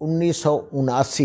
1979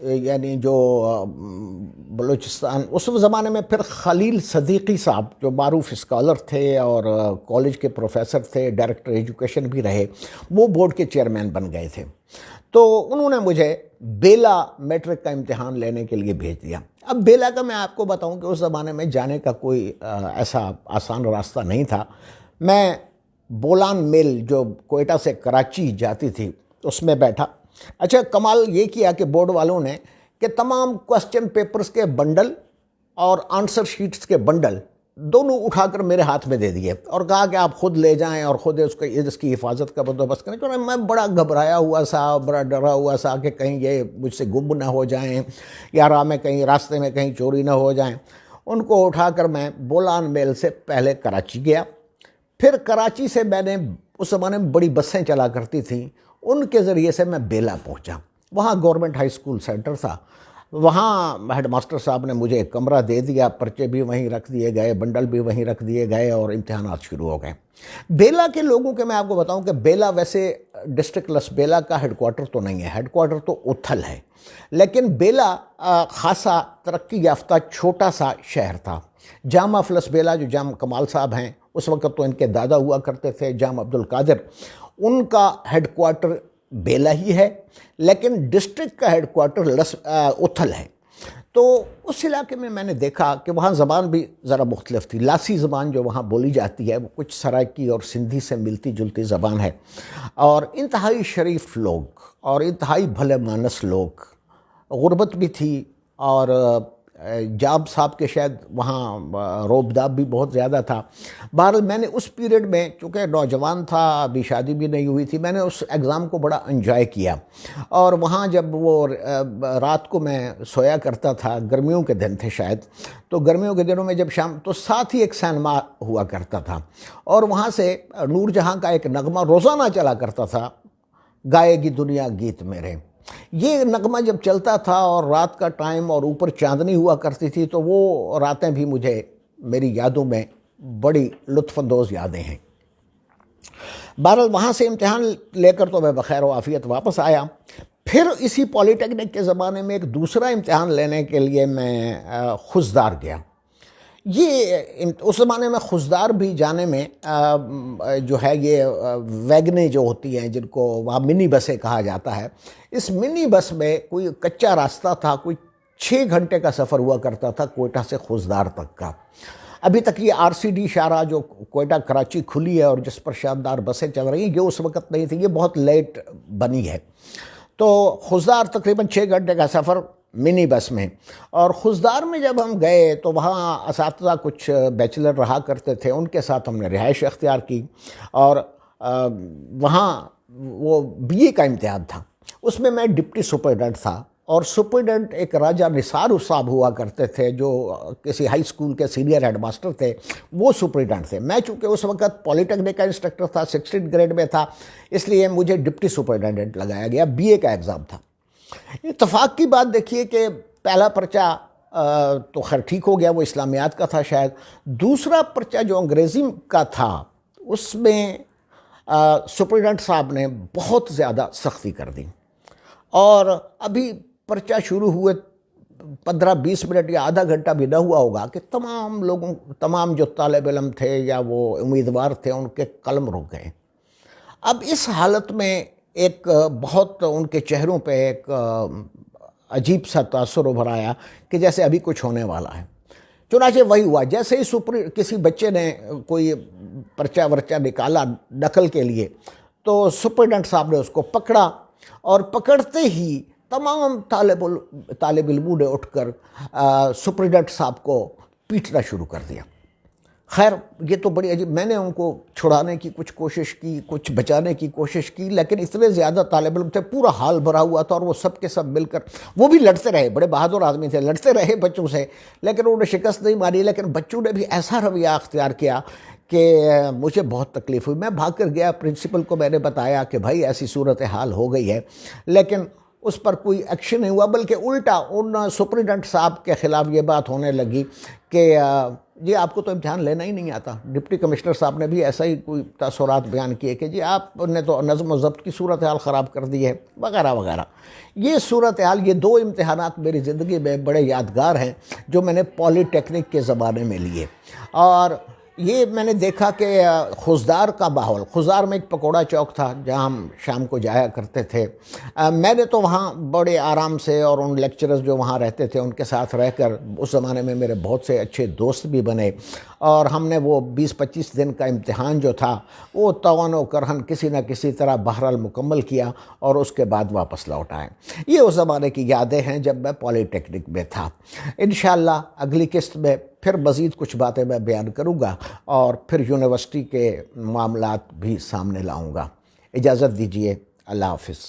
یعنی جو بلوچستان اس زمانے میں، پھر خلیل صدیقی صاحب جو معروف اسکالر تھے اور کالج کے پروفیسر تھے، ڈائریکٹر ایجوکیشن بھی رہے، وہ بورڈ کے چیئرمین بن گئے تھے. تو انہوں نے مجھے بیلا میٹرک کا امتحان لینے کے لیے بھیج دیا. اب بیلا کا میں آپ کو بتاؤں کہ اس زمانے میں جانے کا کوئی ایسا آسان راستہ نہیں تھا. میں بولان میل جو کوئٹہ سے کراچی جاتی تھی اس میں بیٹھا. اچھا کمال یہ کیا کہ بورڈ والوں نے کہ تمام کوسچن پیپرز کے بنڈل اور آنسر شیٹس کے بنڈل دونوں اٹھا کر میرے ہاتھ میں دے دیے اور کہا کہ آپ خود لے جائیں اور خود اس کی حفاظت کا بندوبست کریں. تو میں بڑا گھبرایا ہوا سا، بڑا ڈرا ہوا سا کہ کہیں یہ مجھ سے گم نہ ہو جائیں یا راستے میں کہیں چوری نہ ہو جائیں. ان کو اٹھا کر میں بولان میل سے پہلے کراچی گیا. پھر کراچی سے میں نے، اس زمانے میں بڑی بسیں چلا کرتی تھیں، ان کے ذریعے سے میں بیلا پہنچا. وہاں گورنمنٹ ہائی اسکول سینٹر تھا. وہاں ہیڈ ماسٹر صاحب نے مجھے ایک کمرہ دے دیا، پرچے بھی وہیں رکھ دیے گئے، بنڈل بھی وہیں رکھ دیے گئے اور امتحانات شروع ہو گئے. بیلا کے لوگوں کے میں آپ کو بتاؤں کہ بیلا ویسے ڈسٹرکٹ لسبیلا کا ہیڈ کوارٹر تو نہیں ہے، ہیڈ کوارٹر تو اتھل ہے، لیکن بیلا خاصا ترقی یافتہ چھوٹا سا شہر تھا. جام آف لسبیلا جو جام کمال صاحب ہیں، اس وقت تو ان کے دادا ہوا کرتے تھے جام عبد القادر، ان کا ہیڈ کوارٹر بیلا ہی ہے، لیکن ڈسٹرکٹ کا ہیڈ کوارٹر اتھل ہے. تو اس علاقے میں نے دیکھا کہ وہاں زبان بھی ذرا مختلف تھی. لاسی زبان جو وہاں بولی جاتی ہے وہ کچھ سرائکی اور سندھی سے ملتی جلتی زبان ہے، اور انتہائی شریف لوگ اور انتہائی بھلے مانس لوگ. غربت بھی تھی، اور جاب صاحب کے شاید وہاں روب داب بھی بہت زیادہ تھا. بہرحال میں نے اس پیریڈ میں، چونکہ نوجوان تھا، ابھی شادی بھی نہیں ہوئی تھی، میں نے اس ایگزام کو بڑا انجوائے کیا. اور وہاں جب وہ رات کو میں سویا کرتا تھا، گرمیوں کے دن تھے شاید، تو گرمیوں کے دنوں میں جب شام، تو ساتھ ہی ایک سینما ہوا کرتا تھا، اور وہاں سے نور جہاں کا ایک نغمہ روزانہ چلا کرتا تھا، گائے گی دنیا گیت میرے. یہ نغمہ جب چلتا تھا اور رات کا ٹائم اور اوپر چاندنی ہوا کرتی تھی، تو وہ راتیں بھی مجھے میری یادوں میں بڑی لطف اندوز یادیں ہیں. بہرحال وہاں سے امتحان لے کر تو میں بخیر و عافیت واپس آیا. پھر اسی پولی ٹیکنک کے زمانے میں ایک دوسرا امتحان لینے کے لیے میں خزدار گیا. یہ اس زمانے میں خزدار بھی جانے میں جو ہے یہ ویگنیں جو ہوتی ہیں، جن کو وہاں منی بسیں کہا جاتا ہے، اس منی بس میں کوئی کچا راستہ تھا، کوئی 6 گھنٹے کا سفر ہوا کرتا تھا کوئٹہ سے خزدار تک کا. ابھی تک یہ RCD شاہراہ جو کوئٹہ کراچی کھلی ہے اور جس پر شاندار بسیں چل رہی ہیں، یہ اس وقت نہیں تھی، یہ بہت لیٹ بنی ہے. تو خزدار تقریباً 6 گھنٹے کا سفر منی بس میں. اور خزدار میں جب ہم گئے تو وہاں اساتذہ کچھ بیچلر رہا کرتے تھے، ان کے ساتھ ہم نے رہائش اختیار کی. اور وہاں وہ BA کا امتحان تھا، اس میں میں ڈپٹی سپرڈنٹ تھا، اور سپرڈنٹ ایک راجہ نثار صاحب ہوا کرتے تھے جو کسی ہائی اسکول کے سینئر ہیڈ ماسٹر تھے، وہ سپرڈنٹ تھے. میں چونکہ اس وقت پولی ٹیکنک کا انسٹرکٹر تھا، 16 گریڈ میں تھا، اس لیے مجھے ڈپٹی سپرڈنٹ لگایا گیا. BA کا ایگزام تھا. اتفاق کی بات دیکھیے کہ پہلا پرچہ تو خیر ٹھیک ہو گیا، وہ اسلامیات کا تھا شاید. دوسرا پرچہ جو انگریزی کا تھا، اس میں سپرڈنٹ صاحب نے بہت زیادہ سختی کر دی، اور ابھی پرچہ شروع ہوئے 15-20 منٹ یا آدھا گھنٹہ بھی نہ ہوا ہوگا کہ تمام جو طالب علم تھے یا وہ امیدوار تھے، ان کے قلم رک گئے. اب اس حالت میں ایک بہت ان کے چہروں پہ ایک عجیب سا تاثر ابھر آیا کہ جیسے ابھی کچھ ہونے والا ہے. چنانچہ وہی ہوا، جیسے ہی کسی بچے نے کوئی پرچہ ورچہ نکالا نقل کے لیے، تو سپرڈنٹ صاحب نے اس کو پکڑا، اور پکڑتے ہی تمام طالب علموں نے اٹھ کر سپرڈنٹ صاحب کو پیٹنا شروع کر دیا. خیر یہ تو بڑی عجیب، میں نے ان کو چھڑانے کی کچھ کوشش کی، کچھ بچانے کی کوشش کی، لیکن اتنے زیادہ طالب علم تھے، پورا حال بھرا ہوا تھا، اور وہ سب کے سب مل کر وہ بھی لڑتے رہے. بڑے بہادر آدمی تھے، لڑتے رہے بچوں سے، لیکن انہوں نے شکست نہیں ماری. لیکن بچوں نے بھی ایسا رویہ اختیار کیا کہ مجھے بہت تکلیف ہوئی. میں بھاگ کر گیا پرنسپل کو، میں نے بتایا کہ بھائی ایسی صورت حال ہو گئی ہے. لیکن اس پر کوئی ایکشن نہیں ہوا، بلکہ الٹا ان سپرنٹینڈنٹ صاحب کے خلاف یہ بات ہونے لگی کہ جی آپ کو تو امتحان لینا ہی نہیں آتا۔ ڈپٹی کمشنر صاحب نے بھی ایسا ہی کوئی تاثرات بیان کیے کہ جی آپ نے تو نظم و ضبط کی صورتحال خراب کر دی ہے وغیرہ وغیرہ۔ یہ صورتحال، یہ دو امتحانات میری زندگی میں بڑے یادگار ہیں جو میں نے پولی ٹیکنک کے زمانے میں لیے۔ اور یہ میں نے دیکھا کہ خضدار کا ماحول، خضدار میں ایک پکوڑا چوک تھا جہاں ہم شام کو جایا کرتے تھے، میں نے تو وہاں بڑے آرام سے، اور ان لیکچرز جو وہاں رہتے تھے ان کے ساتھ رہ کر اس زمانے میں میرے بہت سے اچھے دوست بھی بنے، اور ہم نے وہ 20-25 دن کا امتحان جو تھا وہ توان و کرہن کسی نہ کسی طرح بہرحال مکمل کیا اور اس کے بعد واپس لوٹ آئے۔ یہ اس زمانے کی یادیں ہیں جب میں پولی ٹیکنک میں تھا۔ انشاءاللہ اگلی قسط میں پھر مزید کچھ باتیں میں بیان کروں گا اور پھر یونیورسٹی کے معاملات بھی سامنے لاؤں گا۔ اجازت دیجیے، اللہ حافظ۔